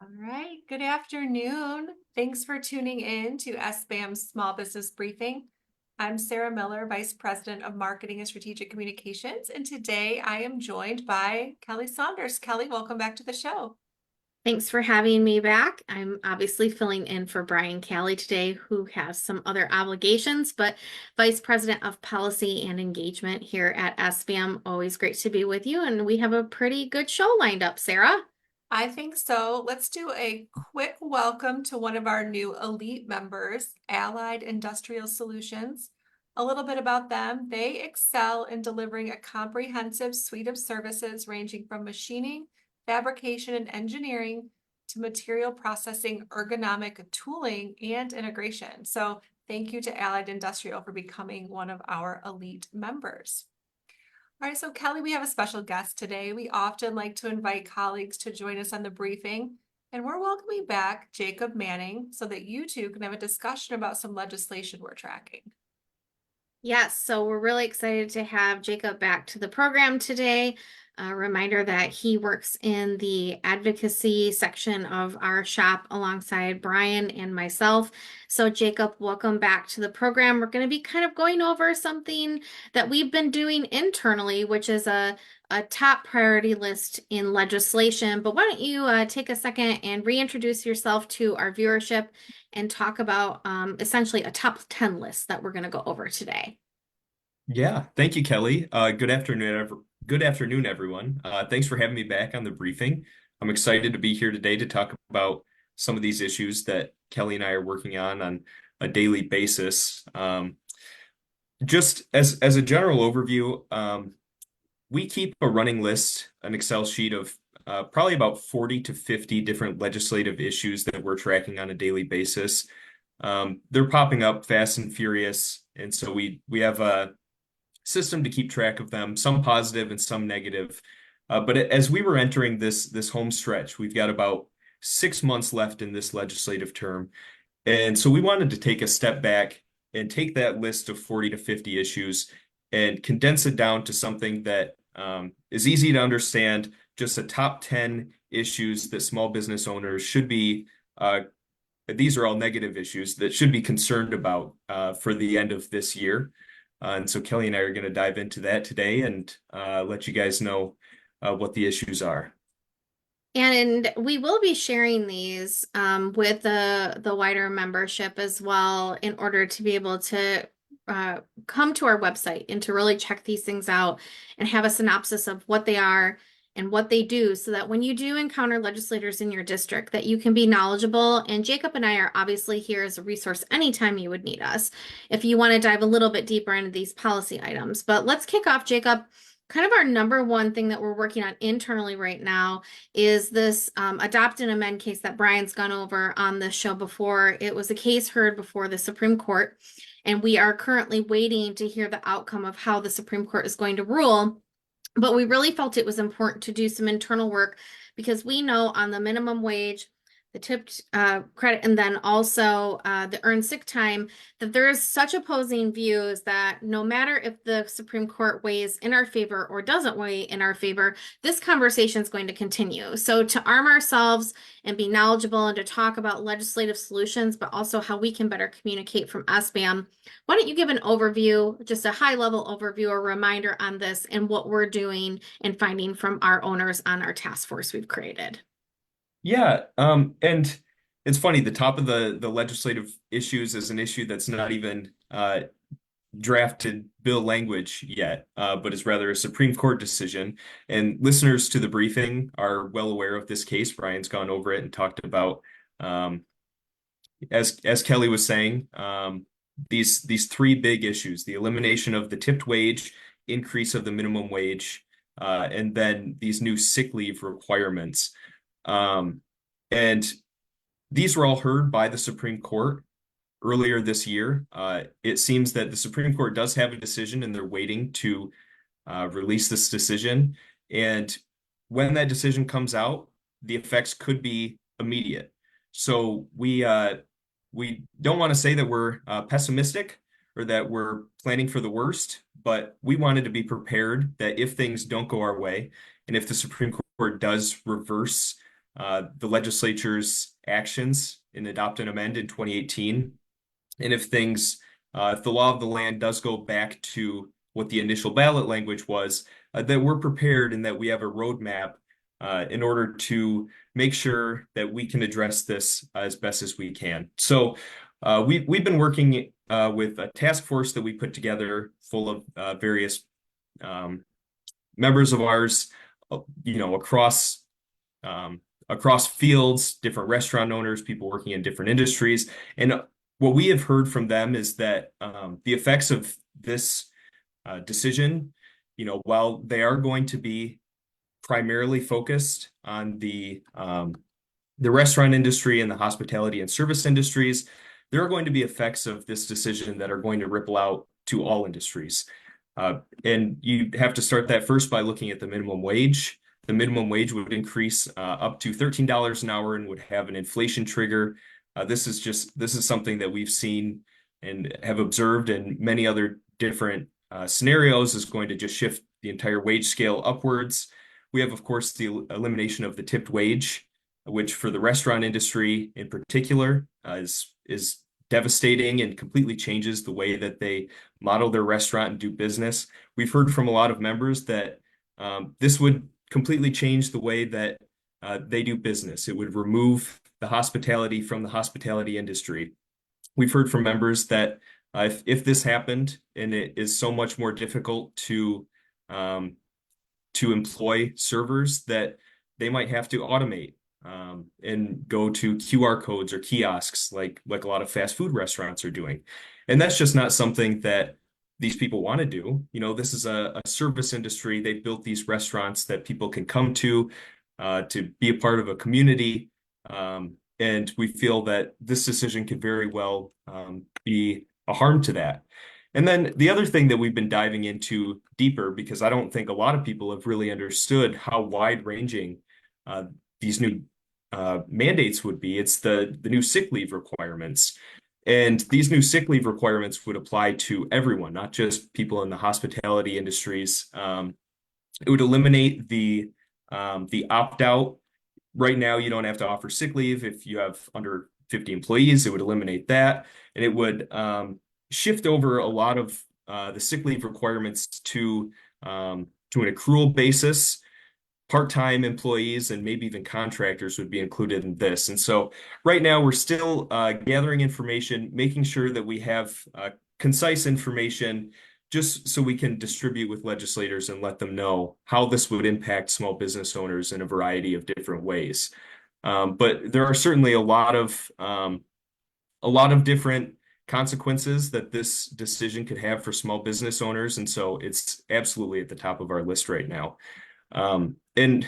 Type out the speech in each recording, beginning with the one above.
All right, good afternoon. Thanks for tuning in to SBAM's Small Business Briefing. I'm Sarah Miller, Vice President of Marketing and Strategic Communications, and today I am joined by Kelly Saunders. Kelly, welcome back to the show. Thanks for having me back. I'm obviously filling in for Brian Callie today, who has some other obligations, but Vice President of Policy and Engagement here at SBAM. Always great to be with you, and we have a pretty good show lined up, Sarah. I think so. Let's do a quick welcome to one of our new elite members, Allied Industrial Solutions. A little bit about them. They excel in delivering a comprehensive suite of services ranging from machining, fabrication, and engineering to material processing, ergonomic tooling, and integration. So thank you to Allied Industrial for becoming one of our elite members. All right, so Kelly, we have a special guest today. We often like to invite colleagues to join us on the briefing, and we're welcoming back Jacob Manning so that you two can have a discussion about some legislation we're tracking. Yes, so we're really excited to have Jacob back to the program today. A reminder that he works in the advocacy section of our shop alongside Brian and myself. So Jacob, welcome back to the program. We're going to be kind of going over something that we've been doing internally, which is a top priority list in legislation. But why don't you take a second and reintroduce yourself to our viewership and talk about essentially a top 10 list that we're going to go over today. Yeah, thank you, Kelly. Good afternoon, everyone. Thanks for having me back on the briefing. I'm excited to be here today to talk about some of these issues that Kelly and I are working on a daily basis. Just as a general overview, we keep a running list, an Excel sheet of probably about 40 to 50 different legislative issues that we're tracking on a daily basis. They're popping up fast and furious, and so we have a system to keep track of them, some positive and some negative. But as we were entering this home stretch, we've got about 6 months left in this legislative term. And so we wanted to take a step back and take that list of 40 to 50 issues and condense it down to something that is easy to understand, just a top 10 issues that small business owners should be, these are all negative issues that should be concerned about for the end of this year. And so Kelly and I are going to dive into that today and let you guys know what the issues are. And we will be sharing these with the wider membership as well in order to be able to come to our website and to really check these things out and have a synopsis of what they are and what they do so that when you do encounter legislators in your district that you can be knowledgeable. And Jacob and I are obviously here as a resource anytime you would need us if you want to dive a little bit deeper into these policy items. But let's kick off, Jacob. Kind of our number one thing that we're working on internally right now is this adopt and amend case that Brian's gone over on the show before. It was a case heard before the Supreme Court, and we are currently waiting to hear the outcome of how the Supreme Court is going to rule. But we really felt it was important to do some internal work because we know on the minimum wage, the tipped credit, and then also the earned sick time, that there is such opposing views that no matter if the Supreme Court weighs in our favor or doesn't weigh in our favor, this conversation is going to continue. So to arm ourselves and be knowledgeable and to talk about legislative solutions, but also how we can better communicate from SBAM, why don't you give an overview, just a high-level overview, a reminder on this and what we're doing and finding from our owners on our task force we've created. Yeah, and it's funny, the top of the legislative issues is an issue that's not even drafted bill language yet, but is rather a Supreme Court decision. And listeners to the briefing are well aware of this case. Brian's gone over it and talked about, as Kelly was saying, these three big issues: the elimination of the tipped wage, increase of the minimum wage, and then these new sick leave requirements. And these were all heard by the Supreme Court earlier this year. It seems that the Supreme Court does have a decision and they're waiting to release this decision. And when that decision comes out, the effects could be immediate. So we don't want to say that we're pessimistic or that we're planning for the worst, but we wanted to be prepared that if things don't go our way and if the Supreme Court does reverse the legislature's actions in Adopt and Amend in 2018. And if the law of the land does go back to what the initial ballot language was, that we're prepared and that we have a roadmap in order to make sure that we can address this as best as we can. So we've been working with a task force that we put together full of various members of ours, across fields, different restaurant owners, people working in different industries. And what we have heard from them is that the effects of this decision, while they are going to be primarily focused on the restaurant industry and the hospitality and service industries, there are going to be effects of this decision that are going to ripple out to all industries. And you have to start that first by looking at the minimum wage. The minimum wage would increase up to $13 an hour and would have an inflation trigger. This is something that we've seen and have observed in many other different scenarios is going to just shift the entire wage scale upwards. We have, of course, the elimination of the tipped wage, which for the restaurant industry in particular is devastating and completely changes the way that they model their restaurant and do business. We've heard from a lot of members that this would completely change the way that they do business. It would remove the hospitality from the hospitality industry. We've heard from members that if this happened and it is so much more difficult to employ servers that they might have to automate and go to QR codes or kiosks like a lot of fast food restaurants are doing. And that's just not something that these people want to do. This is a service industry. They've built these restaurants that people can come to be a part of a community. And we feel that this decision could very well be a harm to that. And then the other thing that we've been diving into deeper, because I don't think a lot of people have really understood how wide-ranging these new mandates would be. It's the new sick leave requirements. And these new sick leave requirements would apply to everyone, not just people in the hospitality industries. It would eliminate the opt-out. Right now, you don't have to offer sick leave if you have under 50 employees. It would eliminate that. And it would shift over a lot of the sick leave requirements to an accrual basis. Part-time employees and maybe even contractors would be included in this. And so right now we're still gathering information, making sure that we have concise information just so we can distribute with legislators and let them know how this would impact small business owners in a variety of different ways. But there are certainly a lot of different consequences that this decision could have for small business owners. And so it's absolutely at the top of our list right now. And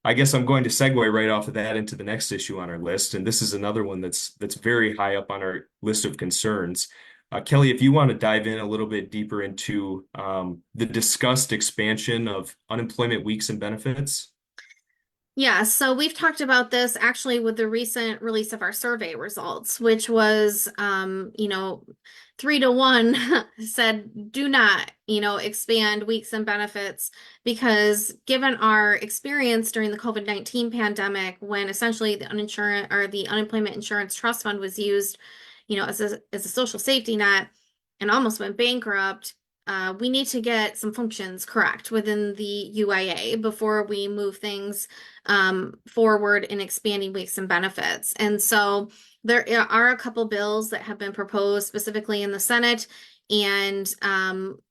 I guess I'm going to segue right off of that into the next issue on our list. And this is another one that's very high up on our list of concerns. Kelly, if you want to dive in a little bit deeper into the discussed expansion of unemployment weeks and benefits. Yeah, so we've talked about this actually with the recent release of our survey results, which was, 3-1 said do not, expand weeks and benefits because given our experience during the COVID-19 pandemic, when essentially the unemployment insurance trust fund was used, as a social safety net and almost went bankrupt. We need to get some functions correct within the UIA before we move things forward in expanding weeks and benefits. And so there are a couple bills that have been proposed specifically in the Senate, and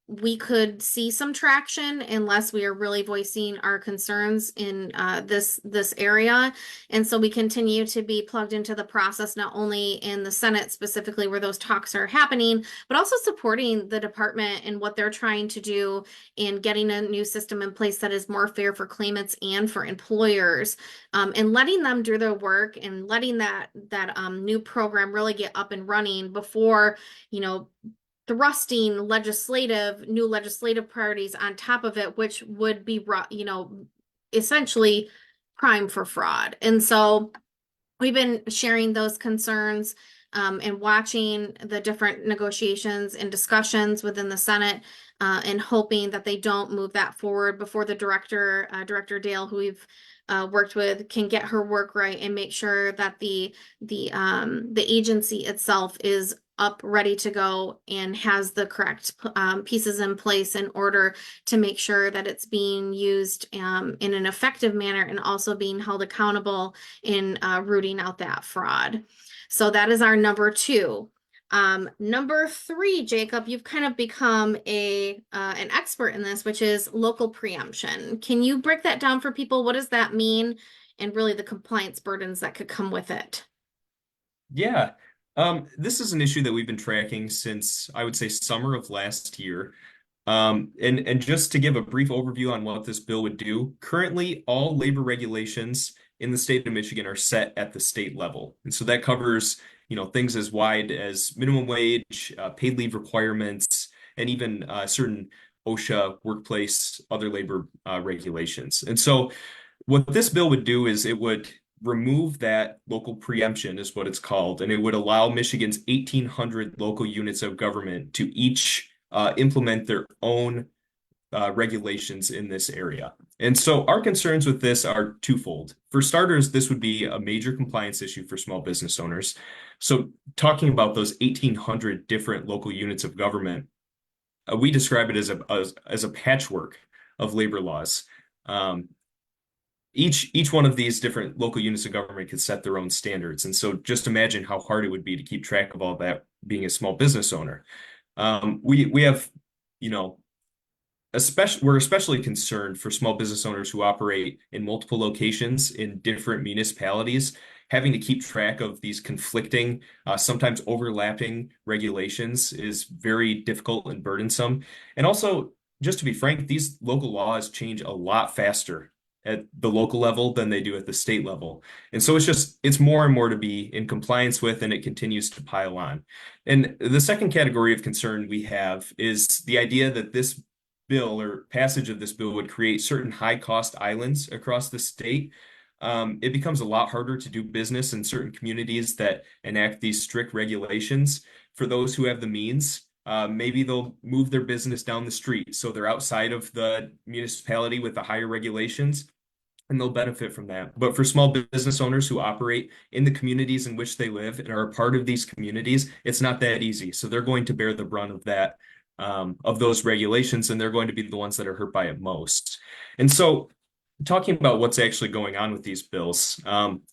we could see some traction unless we are really voicing our concerns in this area. And so we continue to be plugged into the process, not only in the Senate specifically where those talks are happening, but also supporting the department and what they're trying to do in getting a new system in place that is more fair for claimants and for employers, and letting them do their work and letting that new program really get up and running before, thrusting new legislative priorities on top of it, which would be, essentially prime for fraud. And so we've been sharing those concerns and watching the different negotiations and discussions within the Senate, and hoping that they don't move that forward before the Director Dale, who we've worked with, can get her work right and make sure that the agency itself is up, ready to go, and has the correct pieces in place in order to make sure that it's being used in an effective manner and also being held accountable in rooting out that fraud. So that is our number two. Number three, Jacob, you've kind of become an expert in this, which is local preemption. Can you break that down for people? What does that mean? And really the compliance burdens that could come with it. Yeah. This is an issue that we've been tracking since I would say summer of last year. And just to give a brief overview on what this bill would do, currently all labor regulations in the state of Michigan are set at the state level. And so that covers, things as wide as minimum wage, paid leave requirements, and even certain OSHA workplace, other labor regulations. And so what this bill would do is it would remove that local preemption, is what it's called, and it would allow Michigan's 1,800 local units of government to each implement their own regulations in this area. And so our concerns with this are twofold. For starters, this would be a major compliance issue for small business owners. So talking about those 1,800 different local units of government, we describe it as a patchwork of labor laws. Each one of these different local units of government could set their own standards. And so just imagine how hard it would be to keep track of all that being a small business owner. We have, we're especially concerned for small business owners who operate in multiple locations in different municipalities. Having to keep track of these conflicting, sometimes overlapping regulations is very difficult and burdensome. And also, just to be frank, these local laws change a lot faster at the local level than they do at the state level. And so it's more and more to be in compliance with, and it continues to pile on. And the second category of concern we have is the idea that this bill or passage of this bill would create certain high cost islands across the state. It becomes a lot harder to do business in certain communities that enact these strict regulations. For those who have the means, maybe they'll move their business down the street, so they're outside of the municipality with the higher regulations, and they'll benefit from that. But for small business owners who operate in the communities in which they live and are a part of these communities, it's not that easy. So they're going to bear the brunt of that, of those regulations, and they're going to be the ones that are hurt by it most. And so talking about what's actually going on with these bills,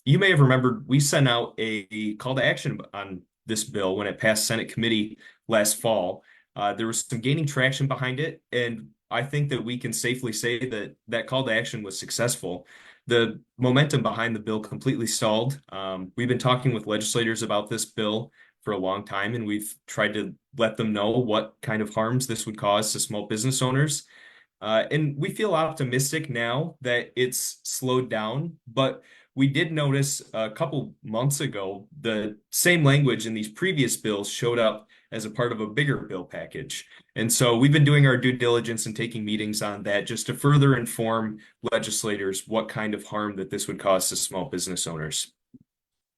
you may have remembered we sent out a call to action on this bill when it passed Senate committee last fall. There was some gaining traction behind it, and I think that we can safely say that that call to action was successful. The momentum behind the bill completely stalled. We've been talking with legislators about this bill for a long time, and we've tried to let them know what kind of harms this would cause to small business owners. And we feel optimistic now that it's slowed down, but we did notice a couple months ago the same language in these previous bills showed up as a part of a bigger bill package. And so we've been doing our due diligence and taking meetings on that just to further inform legislators what kind of harm that this would cause to small business owners.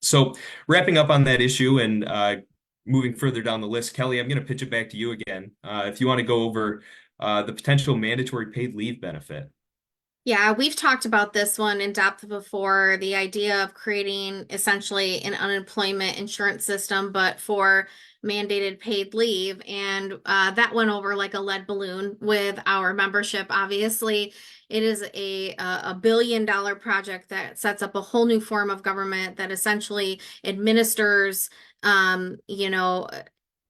So wrapping up on that issue and moving further down the list, Kelly, I'm going to pitch it back to you again. If you want to go over the potential mandatory paid leave benefit. Yeah, we've talked about this one in depth before, the idea of creating essentially an unemployment insurance system, but for mandated paid leave. And that went over like a lead balloon with our membership. Obviously, it is a billion-dollar project that sets up a whole new form of government that essentially administers,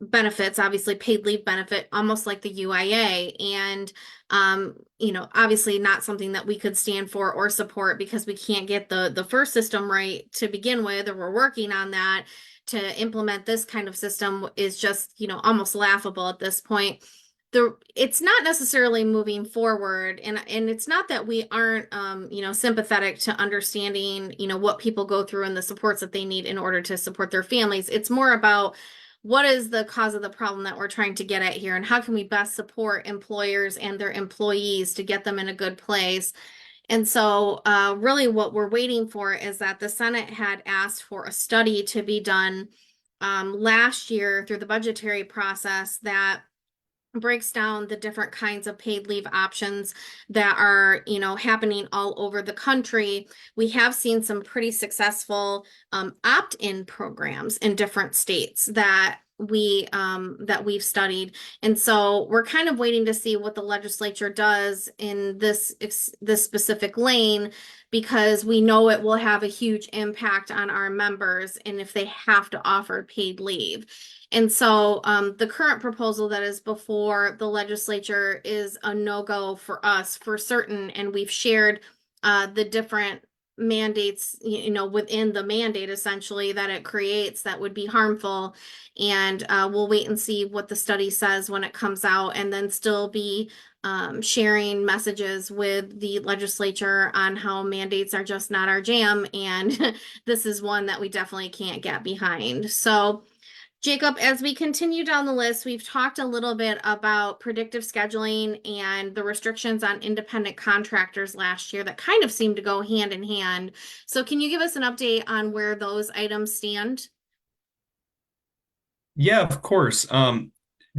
benefits, obviously paid leave benefit, almost like the UIA. And obviously not something that we could stand for or support because we can't get the first system right to begin with, or we're working on that. To implement this kind of system is just, almost laughable at this point. It's not necessarily moving forward, and it's not that we aren't sympathetic to understanding, what people go through and the supports that they need in order to support their families. It's more about what is the cause of the problem that we're trying to get at here, and how can we best support employers and their employees to get them in a good place. And so really what we're waiting for is that the Senate had asked for a study to be done last year through the budgetary process that breaks down the different kinds of paid leave options that are, happening all over the country. We have seen some pretty successful opt-in programs in different states that we've studied. And so we're kind of waiting to see what the legislature does in this specific lane, because we know it will have a huge impact on our members and if they have to offer paid leave. And so the current proposal that is before the legislature is a no-go for us for certain. And we've shared the different mandates, within the mandate essentially that it creates that would be harmful. And we'll wait and see what the study says when it comes out, and then still be sharing messages with the legislature on how mandates are just not our jam. And this is one that we definitely can't get behind. So Jacob, as we continue down the list, we've talked a little bit about predictive scheduling and the restrictions on independent contractors last year that kind of seem to go hand in hand. So can you give us an update on where those items stand? Yeah, of course.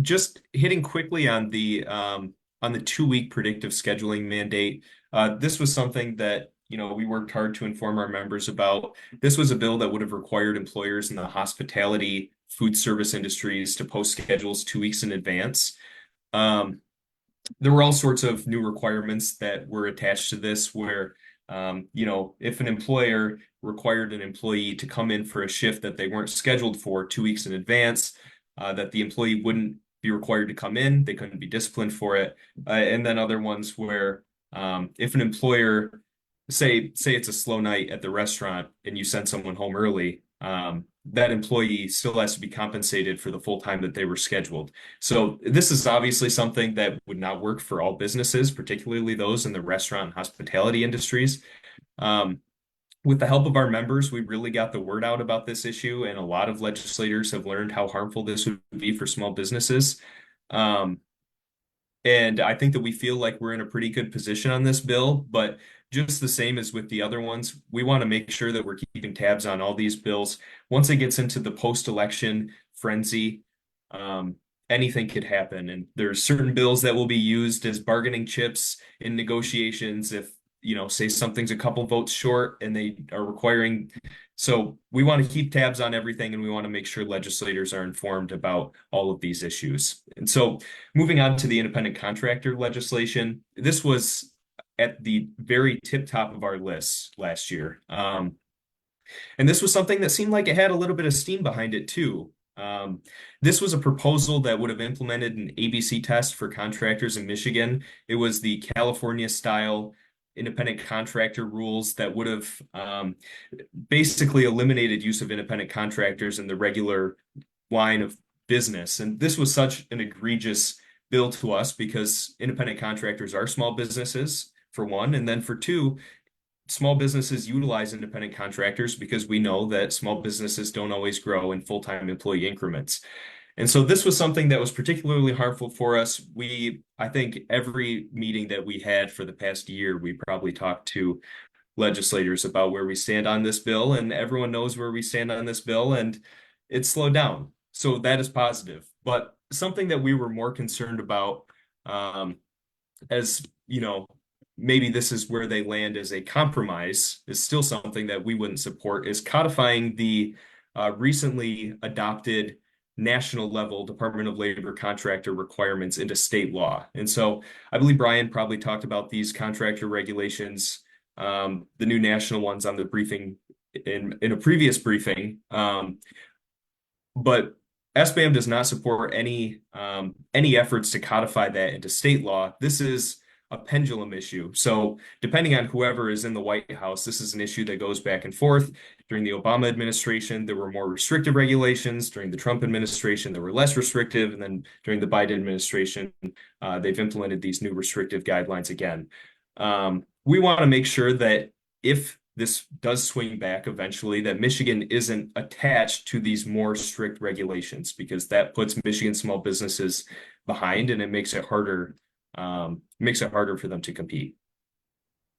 Just hitting quickly on the 2-week predictive scheduling mandate. This was something that we worked hard to inform our members about. This was a bill that would have required employers in the hospitality, food service industries to post schedules 2 weeks in advance. There were all sorts of new requirements that were attached to this where, if an employer required an employee to come in for a shift that they weren't scheduled for 2 weeks in advance, that the employee wouldn't be required to come in, they couldn't be disciplined for it. And then other ones where, if an employer, say it's a slow night at the restaurant and you send someone home early, that employee still has to be compensated for the full time that they were scheduled. So this is obviously something that would not work for all businesses, particularly those in the restaurant and hospitality industries. With the help of our members, we really got the word out about this issue, and a lot of legislators have learned how harmful this would be for small businesses. And I think that we feel like we're in a pretty good position on this bill, but just the same as with the other ones, we want to make sure that we're keeping tabs on all these bills. Once it gets into the post-election frenzy, anything could happen. And there's certain bills that will be used as bargaining chips in negotiations if, say something's a couple votes short and they are requiring. So we want to keep tabs on everything, and we want to make sure legislators are informed about all of these issues. And so moving on to the independent contractor legislation, this was at the very tip top of our list last year. And this was something that seemed like it had a little bit of steam behind it too. This was a proposal that would have implemented an ABC test for contractors in Michigan. It was the California style independent contractor rules that would have basically eliminated use of independent contractors in the regular line of business. And this was such an egregious bill to us because independent contractors are small businesses, for one, and then for two, small businesses utilize independent contractors because we know that small businesses don't always grow in full-time employee increments. And so this was something that was particularly harmful for us. I think every meeting that we had for the past year, we probably talked to legislators about where we stand on this bill, and everyone knows where we stand on this bill, and it's slowed down. So that is positive. But something that we were more concerned about, as maybe this is where they land as a compromise, is still something that we wouldn't support, is codifying the recently adopted national level Department of Labor contractor requirements into state law. And so I believe Brian probably talked about these contractor regulations, the new national ones on the briefing in a previous briefing. But SBAM does not support any efforts to codify that into state law. This is a pendulum issue. So depending on whoever is in the White House, this is an issue that goes back and forth. During the Obama administration, there were more restrictive regulations. During the Trump administration, there were less restrictive. And then during the Biden administration, they've implemented these new restrictive guidelines again. We want to make sure that if this does swing back eventually, that Michigan isn't attached to these more strict regulations, because that puts Michigan small businesses behind, and it makes it harder for them to compete.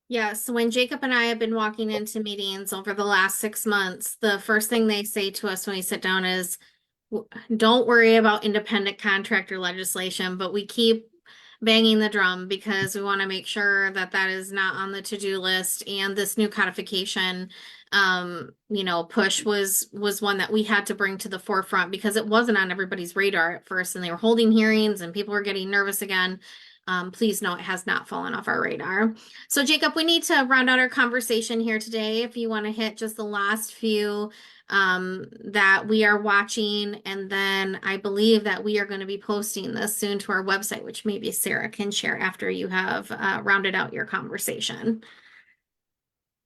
Yeah, so when Jacob and I have been walking into meetings over the last 6 months, the first thing they say to us when we sit down is, don't worry about independent contractor legislation, but we keep banging the drum because we want to make sure that that is not on the to-do list. And this new codification, push was one that we had to bring to the forefront because it wasn't on everybody's radar at first, and they were holding hearings and people were getting nervous again. Please know it has not fallen off our radar. So Jacob, we need to round out our conversation here today. If you want to hit just the last few that we are watching, and then I believe that we are going to be posting this soon to our website, which maybe Sarah can share after you have rounded out your conversation.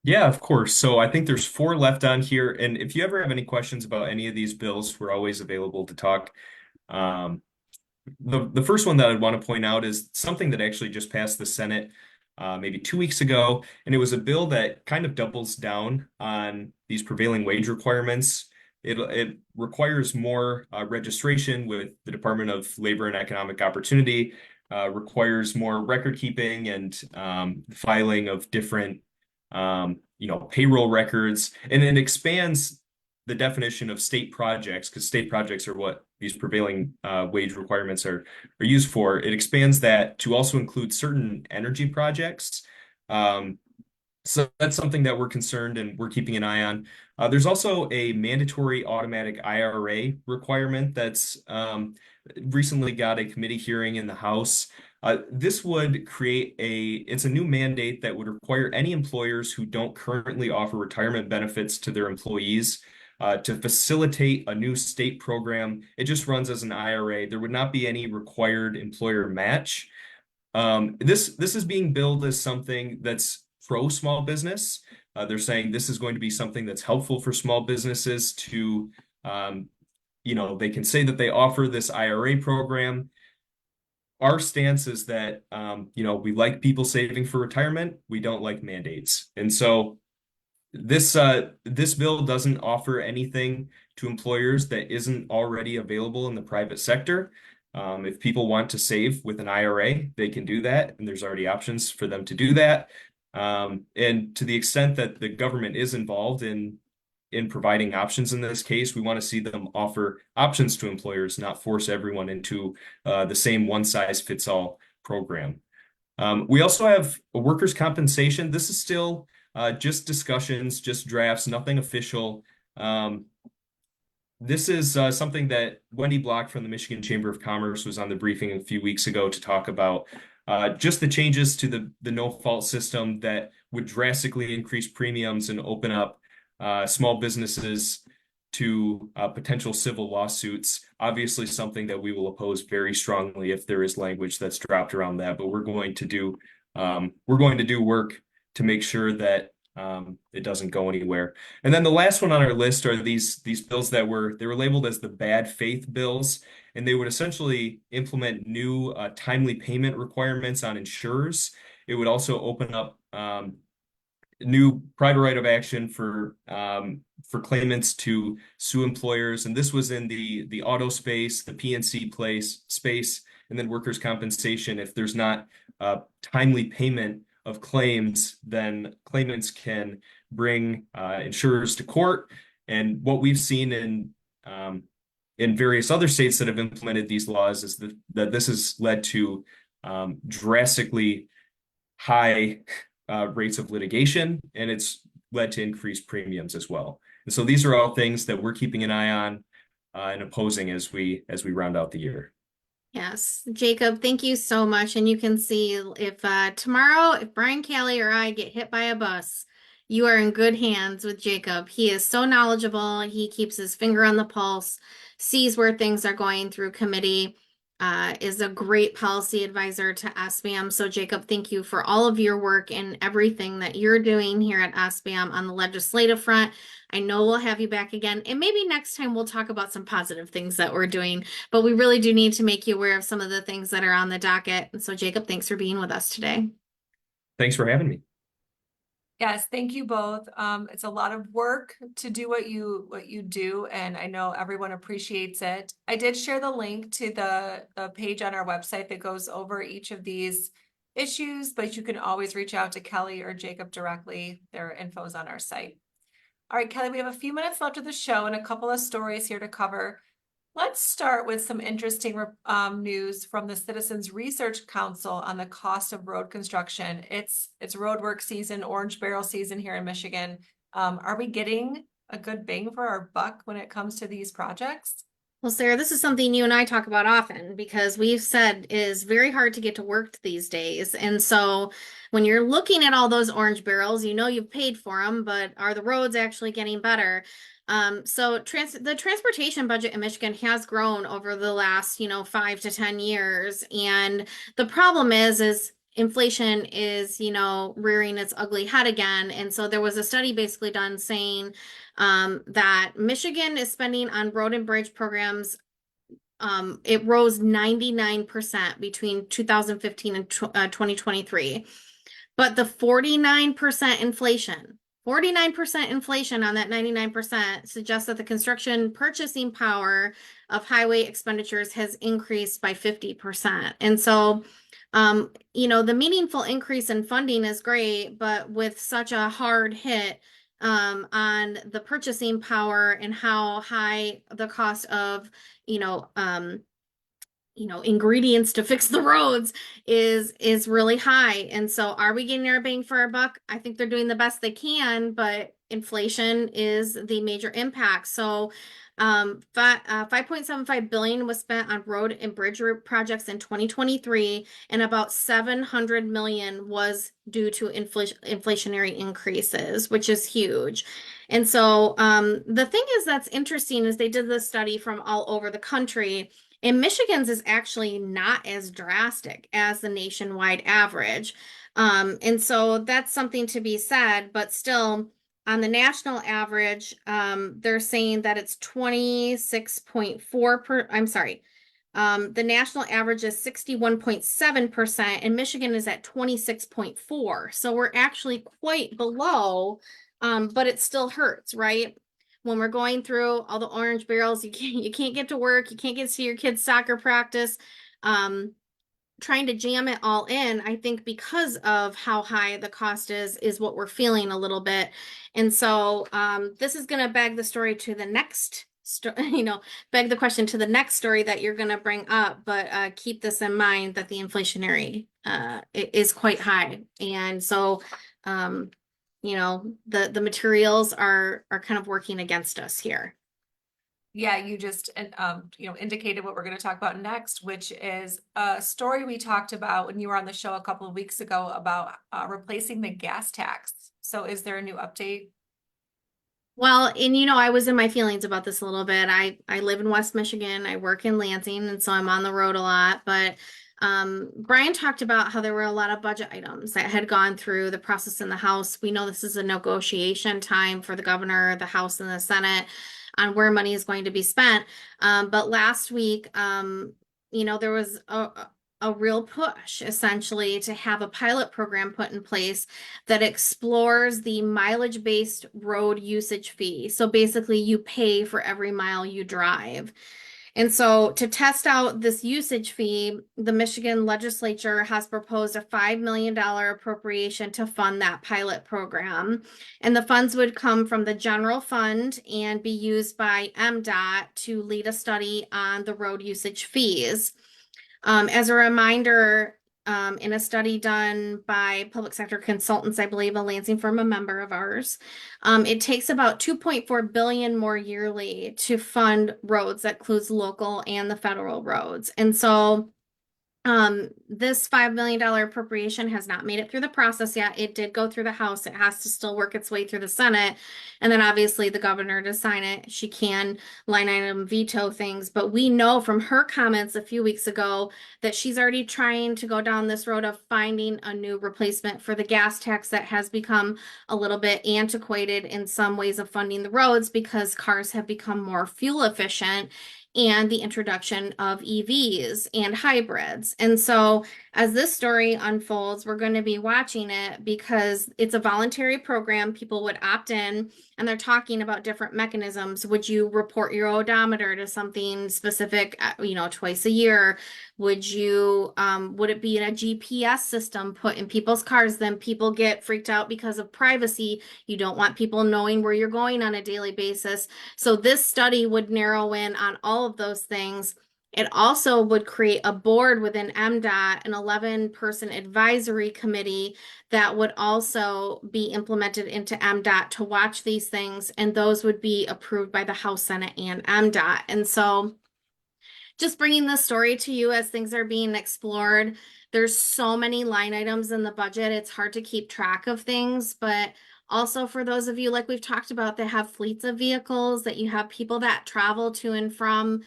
Yeah, of course. So I think there's four left on here. And if you ever have any questions about any of these bills, we're always available to talk. Um, the first one that I'd want to point out is something that actually just passed the Senate maybe 2 weeks ago, and it was a bill that kind of doubles down on these prevailing wage requirements. It requires more registration with the Department of Labor and Economic Opportunity, requires more record keeping and filing of different payroll records, and it expands the definition of state projects, because state projects are what these prevailing wage requirements are used for. It expands that to also include certain energy projects. So that's something that we're concerned and we're keeping an eye on. There's also a mandatory automatic IRA requirement that's recently got a committee hearing in the House. This would create it's a new mandate that would require any employers who don't currently offer retirement benefits to their employees to facilitate a new state program. It just runs as an IRA. There would not be any required employer match. This is being billed as something that's pro small business. They're saying this is going to be something that's helpful for small businesses to, they can say that they offer this IRA program. Our stance is that, we like people saving for retirement. We don't like mandates. And so this bill doesn't offer anything to employers that isn't already available in the private sector. If people want to save with an IRA, they can do that, and there's already options for them to do that. And to the extent that the government is involved in providing options in this case, we want to see them offer options to employers, not force everyone into the same one-size-fits-all program. We also have a workers' compensation. This is still just discussions, just drafts, nothing official. This is something that Wendy Block from the Michigan Chamber of Commerce was on the briefing a few weeks ago to talk about just the changes to the no-fault system that would drastically increase premiums and open up small businesses to potential civil lawsuits. Obviously, something that we will oppose very strongly if there is language that's dropped around that. But we're going to do work to make sure that it doesn't go anywhere. And then the last one on our list are these bills that were labeled as the bad faith bills, and they would essentially implement new timely payment requirements on insurers. It would also open up new private right of action for claimants to sue employers, and this was in the auto space, the PNC space, and then workers' compensation. If there's not timely payment of claims, then claimants can bring insurers to court. And what we've seen in various other states that have implemented these laws is that this has led to drastically high rates of litigation, and it's led to increased premiums as well. And so these are all things that we're keeping an eye on and opposing as we round out the year. Yes, Jacob, thank you so much. And you can see if tomorrow, if Brian Kelly or I get hit by a bus, you are in good hands with Jacob. He is so knowledgeable. He keeps his finger on the pulse, sees where things are going through committee, is a great policy advisor to SBAM. So Jacob, thank you for all of your work and everything that you're doing here at SBAM on the legislative front. I know we'll have you back again, and maybe next time we'll talk about some positive things that we're doing, but we really do need to make you aware of some of the things that are on the docket. And so Jacob, thanks for being with us today. Thanks for having me. Yes, thank you both. It's a lot of work to do what you do, and I know everyone appreciates it. I did share the link to the page on our website that goes over each of these issues, but you can always reach out to Kelly or Jacob directly. Their info is on our site. All right, Kelly, we have a few minutes left of the show and a couple of stories here to cover. Let's start with some interesting news from the Citizens Research Council on the cost of road construction. It's road work season, orange barrel season here in Michigan. Are we getting a good bang for our buck when it comes to these projects? Well, Sarah, this is something you and I talk about often because we've said it is very hard to get to work these days. And so when you're looking at all those orange barrels, you know you've paid for them, but are the roads actually getting better? The transportation budget in Michigan has grown over the last, 5 to 10 years. And the problem is inflation is, rearing its ugly head again. And so there was a study basically done saying that Michigan is spending on road and bridge programs. It rose 99% between 2015 and 2023. But the 49% inflation on that 99% suggests that the construction purchasing power of highway expenditures has increased by 50%. And so, the meaningful increase in funding is great, but with such a hard hit on the purchasing power and how high the cost of, you know, um, ingredients to fix the roads is really high. And so are we getting our bang for our buck? I think they're doing the best they can, but inflation is the major impact. So 5.75 billion was spent on road and bridge projects in 2023, and about 700 million was due to inflationary increases, which is huge. And so the thing is that's interesting is they did this study from all over the country. And Michigan's is actually not as drastic as the nationwide average. And so that's something to be said, but still on the national average, they're saying that it's 26.4 I'm sorry. The national average is 61.7% and Michigan is at 26.4. So we're actually quite below, but it still hurts, right? When we're going through all the orange barrels, you can't get to work, you can't get to your kids' soccer practice. Trying to jam it all in, I think because of how high the cost is what we're feeling a little bit. And so this is going to beg the story to the next beg the question to the next story that you're going to bring up, but keep this in mind that the inflationary is quite high. And so the materials are kind of working against us here. Yeah, you just indicated what we're going to talk about next, which is a story we talked about when you were on the show a couple of weeks ago about replacing the gas tax. So is there a new update? Well, and I was in my feelings about this a little bit. I live in West Michigan. I work in Lansing, and so I'm on the road a lot. But Brian talked about how there were a lot of budget items that had gone through the process in the House. We know this is a negotiation time for the governor, the House, and the Senate on where money is going to be spent. But last week, there was a real push essentially to have a pilot program put in place that explores the mileage-based road usage fee. So basically you pay for every mile you drive. And so to test out this usage fee, the Michigan legislature has proposed a $5 million appropriation to fund that pilot program. And the funds would come from the general fund and be used by MDOT to lead a study on the road usage fees. As a reminder, in a study done by public sector consultants, I believe a Lansing firm, a member of ours, it takes about 2.4 billion more yearly to fund roads. That includes local and the federal roads. And so this $5 million appropriation has not made it through the process yet. It did go through the House. It has to still work its way through the Senate. And then obviously the governor to sign it. She can line item veto things. But we know from her comments a few weeks ago that she's already trying to go down this road of finding a new replacement for the gas tax that has become a little bit antiquated in some ways of funding the roads because cars have become more fuel efficient and the introduction of EVs and hybrids. And so as this story unfolds, we're going to be watching it because it's a voluntary program. People would opt in and they're talking about different mechanisms. Would you report your odometer to something specific, twice a year? Would it be in a GPS system put in people's cars? Then people get freaked out because of privacy. You don't want people knowing where you're going on a daily basis. So this study would narrow in on all all of those things. It also would create a board within MDOT, an 11-person advisory committee that would also be implemented into MDOT to watch these things, and those would be approved by the House, Senate, and MDOT. And so just bringing the story to you as things are being explored. There's so many line items in the budget, it's hard to keep track of things, but also for those of you, like we've talked about, that have fleets of vehicles, that you have people that travel to and from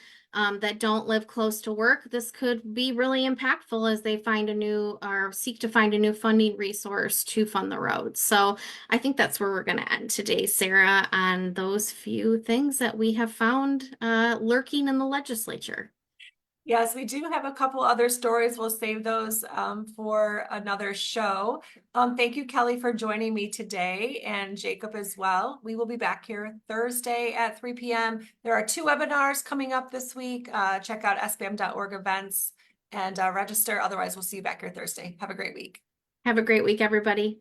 that don't live close to work, this could be really impactful as they find a new or seek to find a new funding resource to fund the roads. So I think that's where we're going to end today, Sarah, on those few things that we have found lurking in the legislature. Yes, we do have a couple other stories. We'll save those for another show. Thank you, Kelly, for joining me today, and Jacob as well. We will be back here Thursday at 3 p.m. There are 2 webinars coming up this week. Check out sbam.org events and register. Otherwise, we'll see you back here Thursday. Have a great week. Have a great week, everybody.